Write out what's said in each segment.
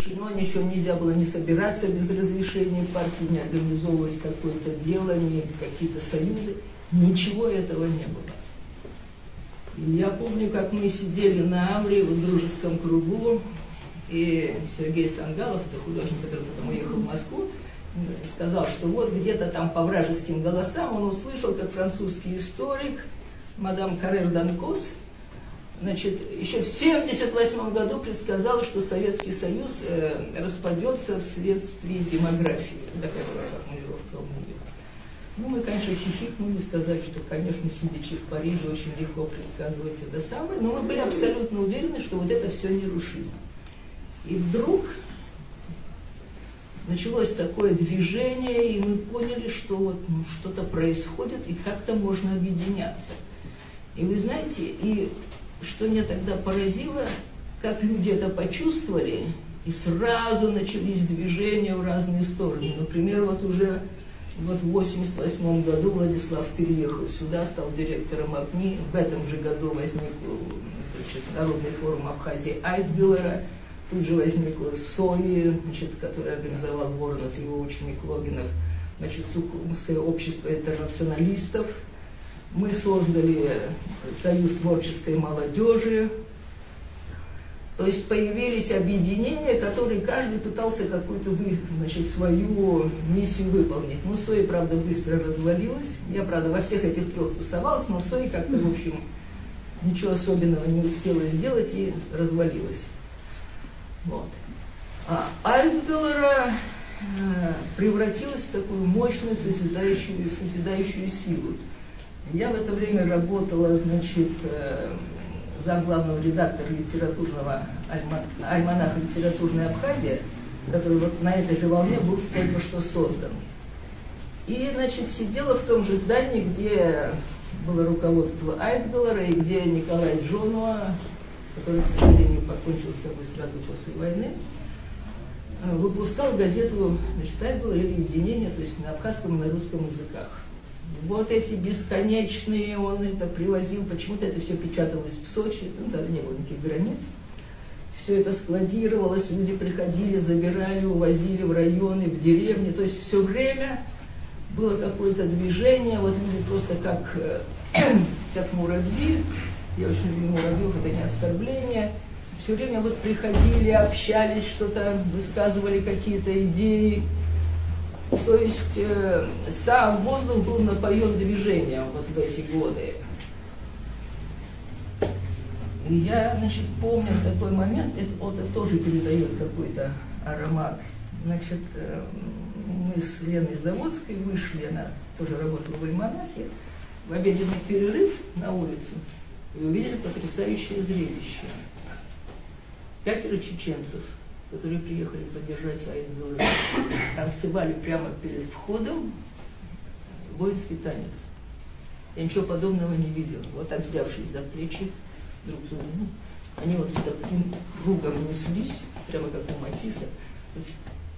Но ничего нельзя было не собираться без разрешения партии, не организовывать какое-то дело, не какие-то союзы. Ничего этого не было. И я помню, как мы сидели на Амре в дружеском кругу, и Сергей Сангалов, это художник, который потом уехал в Москву, сказал, что вот где-то там по вражеским голосам он услышал, как французский историк мадам Каррер-Данкос, значит, еще в 1978 году предсказала, что Советский Союз распадется вследствие демографии. Такая была формулировка у нее. Ну, мы, конечно, хихикнули, сказали, что, конечно, сидячи в Париже, очень легко предсказывать это самое, но мы были абсолютно уверены, что вот это все нерушимо. И вдруг началось такое движение, и мы поняли, что вот что-то происходит, и как-то можно объединяться. И вы знаете, и что меня тогда поразило, как люди это почувствовали, и сразу начались движения в разные стороны. Например, вот уже вот в 1988 году Владислав переехал сюда, стал директором АПНИ. В этом же году возник, значит, Народный форум Абхазии Айтгылера. Тут же возникло СОИ, значит, который организовал Воронов и его ученик Логинов, значит, Сукумское общество интернационалистов. Мы создали Союз творческой молодежи. То есть появились объединения, которые каждый пытался какую-то, значит, свою миссию выполнить. Ну, СОИ, правда, быстро развалилась. Я, правда, во всех этих трех тусовалась, но СОИ как-то, в общем, ничего особенного не успела сделать и развалилась. Вот. А Айтгылера превратилась в такую мощную созидающую силу. Я в это время работала, значит, замглавного редактора литературного альманаха «Литературная Абхазия», который вот на этой же волне был только что создан. И, значит, сидела в том же здании, где было руководство Айтгылера, и где Николай Джонуа, который, к сожалению, покончил с собой сразу после войны, выпускал газету, значит, Айтгылера или «Единение», то есть на абхазском и на русском языках. Вот эти бесконечные, он это привозил, почему-то это все печаталось в Сочи, ну, тогда не было никаких границ. Все это складировалось, люди приходили, забирали, увозили в районы, в деревни. То есть все время было какое-то движение, вот люди просто как муравьи, я очень люблю муравьев, это не оскорбление, все время вот приходили, общались, что-то высказывали, какие-то идеи. То есть сам воздух был напоен движением вот в эти годы. И я, значит, помню такой момент, это тоже передает какой-то аромат. Значит, мы с Леной Заводской вышли, она тоже работала в альманахе, в обеденный перерыв на улицу, и увидели потрясающее зрелище. 5 чеченцев, которые приехали поддержать Айтгылера, танцевали прямо перед входом воинский танец. Я ничего подобного не видела. Вот так, взявшись за плечи друг с другом, они вот таким кругом неслись, прямо как у Матисса. Вот,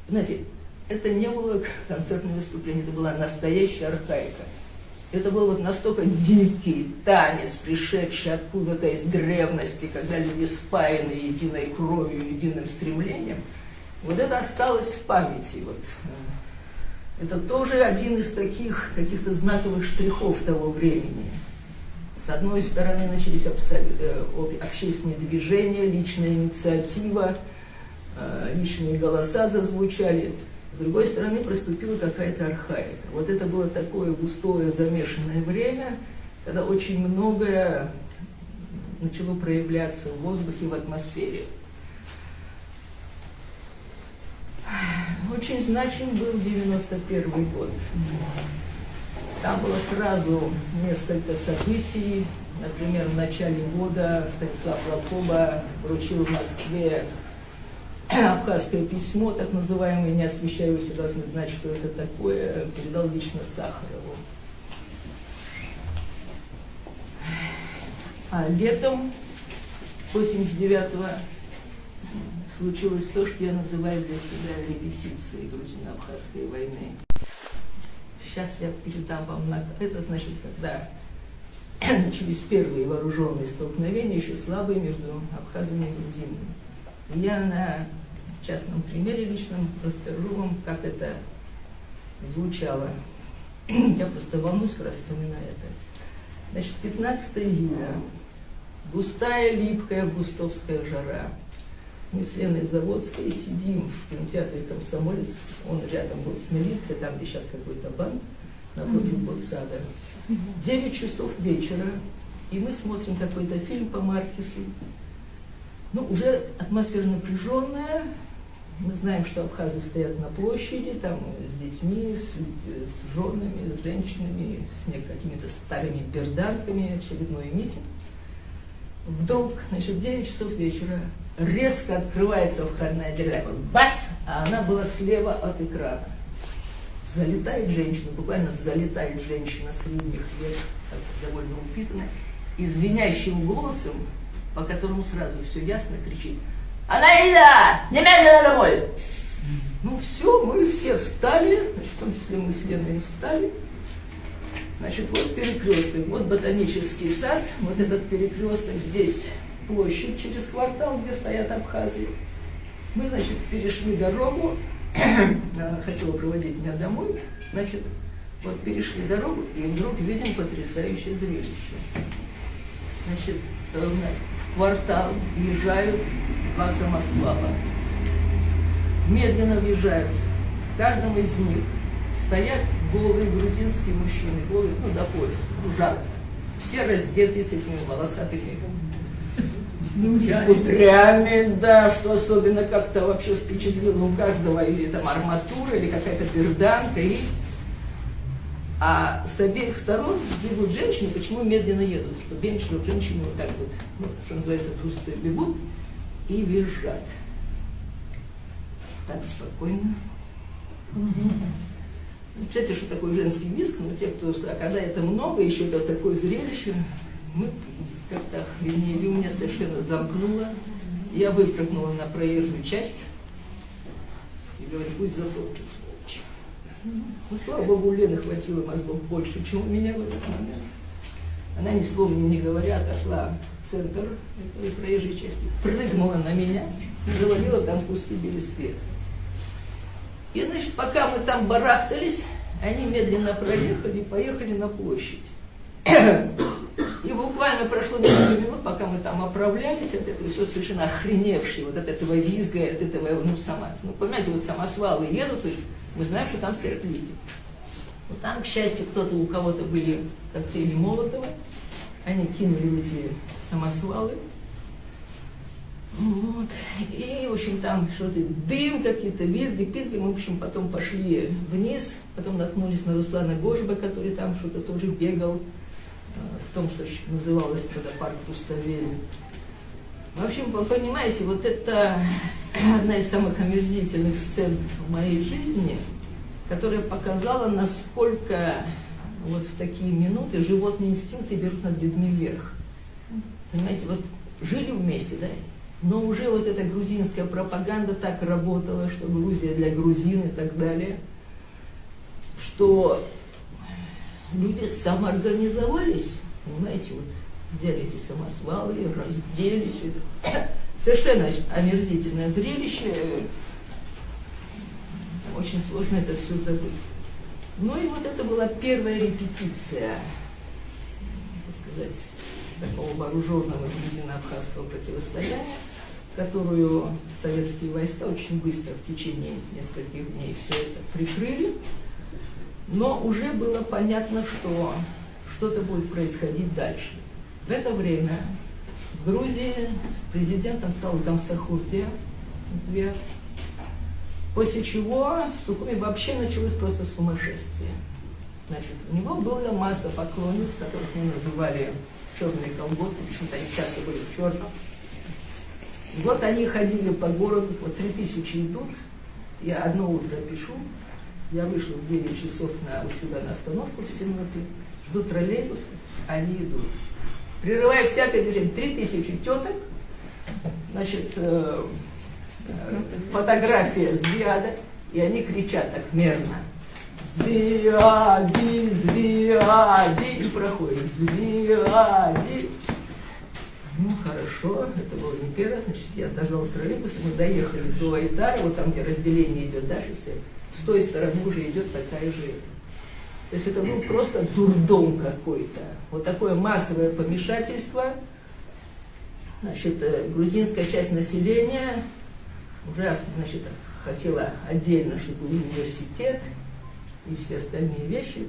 знаете, это не было концертное выступление, это была настоящая архаика. Это был вот настолько дикий танец, пришедший откуда-то из древности, когда люди спаяны единой кровью, единым стремлением. Вот это осталось в памяти. Вот. Это тоже один из таких каких-то знаковых штрихов того времени. С одной стороны начались общественные движения, личная инициатива, личные голоса зазвучали. С другой стороны, проступила какая-то архаика. Вот это было такое густое, замешанное время, когда очень многое начало проявляться в воздухе, в атмосфере. Очень значим был 91 год. Там было сразу несколько событий. Например, в начале года Станислав Лакоба вручил в Москве абхазское письмо, так называемое, не освещающееся, должны знать, что это такое, передал лично Сахарову. А летом 89-го случилось то, что я называю для себя репетицией грузино-абхазской войны. Сейчас я передам вам это, значит, когда начались первые вооруженные столкновения, еще слабые, между абхазами и грузинами. Я на частном примере личном расскажу вам, как это звучало. Я просто волнуюсь, когда вспоминаю это. Значит, 15 июля. Густая, липкая августовская жара. Мы с Леной Заводской сидим в кинотеатре «Комсомолец». Он рядом был с милицией, там, где сейчас какой-то банк, напротив Ботсада. 9 часов вечера, и мы смотрим какой-то фильм по Маркесу. Ну, уже атмосфера напряженная. Мы знаем, что абхазы стоят на площади, там с детьми, с женами, с женщинами, с какими-то старыми берданками, очередной митинг. Вдруг, значит, 9 часов вечера, резко открывается входная дверь, такой бац, а она была слева от экрана. Залетает женщина, буквально залетает женщина средних лет, довольно упитанная, и звенящим голосом, по которому сразу все ясно, кричит: «Анаида! Немедленно домой!» Ну все, мы все встали, значит, в том числе мы с Леной встали. Значит, вот перекресток, вот ботанический сад, вот этот перекресток, здесь площадь через квартал, где стоят абхазы. Мы, значит, перешли дорогу, она хотела проводить меня домой, значит, вот перешли дорогу, и вдруг видим потрясающее зрелище. Значит, в квартал въезжают 2 самосвала. Медленно въезжают. В каждом из них стоят голые грузинские мужчины, голые, ну, до пояса, ну, жарко. Все раздеты с этими волосатыми кудрями, да, что особенно как-то вообще впечатлило у каждого, или там арматура, или какая-то берданка, а с обеих сторон бегут женщины. Почему медленно едут? Чтобы женщины вот так вот, ну, что называется, просто бегут и визжат. Так спокойно. Представляете, что такое женский визг, но те, кто, а когда это много, еще это такое зрелище, мы как-то охренели, у меня совершенно замкнуло. Я выпрыгнула на проезжую часть и говорю: пусть затопчут, сволочь. Ну, слава богу, у Лены хватило мозгов больше, чем у меня в этот момент. Она, ни слова не говоря, отошла в центр этой проезжей части, прыгнула на меня и завалила там кусты бересты. И, значит, пока мы там барахтались, они медленно проехали и поехали на площадь. И буквально прошло несколько минут, пока мы там оправлялись от этого, все совершенно охреневшие, вот от этого визга, от этого, ну, ну, понимаете, вот самосвалы едут, мы знаем, что там стоят люди. Вот там, к счастью, кто-то, у кого-то были коктейли Молотова, они кинули в эти самосвалы. Вот. И, в общем, там что-то, дым, какие-то визги, пизги. Мы, в общем, потом пошли вниз, потом наткнулись на Руслана Гожба, который там что-то тоже бегал, в том, что называлось тогда парк Пустовель. В общем, вы понимаете, вот это одна из самых омерзительных сцен в моей жизни, которая показала, насколько вот в такие минуты животные инстинкты берут над людьми вверх. Понимаете, вот жили вместе, да? Но уже вот эта грузинская пропаганда так работала, что Грузия для грузин и так далее, что люди самоорганизовались, понимаете, вот взяли эти самосвалы, разделись. Совершенно омерзительное зрелище, очень сложно это все забыть. Ну и вот это была первая репетиция, так сказать, такого вооруженного грузино-абхазского противостояния, которую советские войска очень быстро в течение нескольких дней все это прикрыли. Но уже было понятно, что что-то будет происходить дальше. В это время в Грузии президентом стал Гамсахурдия, после чего в Сухуми вообще началось просто сумасшествие. Значит, у него была масса поклонниц, которых мы называли черные колготки, почему-то они часто были в черном. Вот они ходили по городу, вот 3000 идут, я одно утро пишу, я вышла в 9 часов у себя на остановку в Синоте, жду троллейбус, они идут. Прерывая всякое движение, 3000 теток, значит, фотография Звиада, и они кричат так мерно: «Звиади, Звиади!» и проходит «Звиади!». Ну, хорошо, это было не первое, значит, я дождалась троллейбуса, мы доехали до Айтара, вот там, где разделение идет, да, шоссе, с той стороны уже идет такая же. То есть это был просто дурдом какой-то. Вот такое массовое помешательство. Значит, грузинская часть населения уже, значит, хотела отдельно, чтобы был университет и все остальные вещи.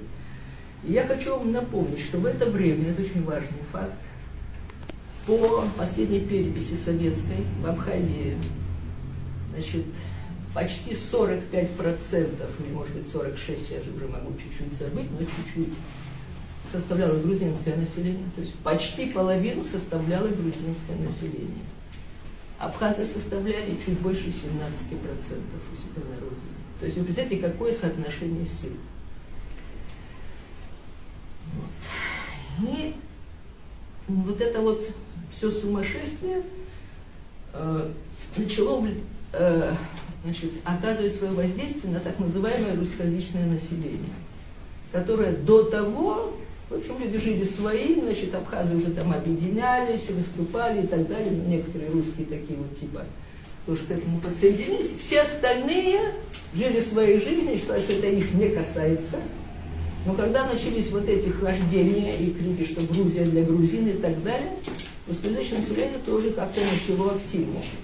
И я хочу вам напомнить, что в это время, это очень важный факт, по последней переписи советской в Абхазии, значит, почти 45%, или может быть 46%, я же уже могу чуть-чуть забыть, но чуть-чуть, составляло грузинское население. То есть почти половину составляло грузинское население. Абхазы составляли чуть больше 17% у себя на родине. То есть вы представляете, какое соотношение сил. И вот это вот все сумасшествие начало значит, оказывать свое воздействие на так называемое русскоязычное население, которое до того, в общем, люди жили свои, значит, абхазы уже там объединялись, выступали и так далее, но некоторые русские такие вот типа тоже к этому подсоединились. Все остальные жили своей жизнью, считали, что это их не касается. Но когда начались вот эти хождения и крики, что Грузия для грузин и так далее, русскоязычное население тоже как-то начало активничать.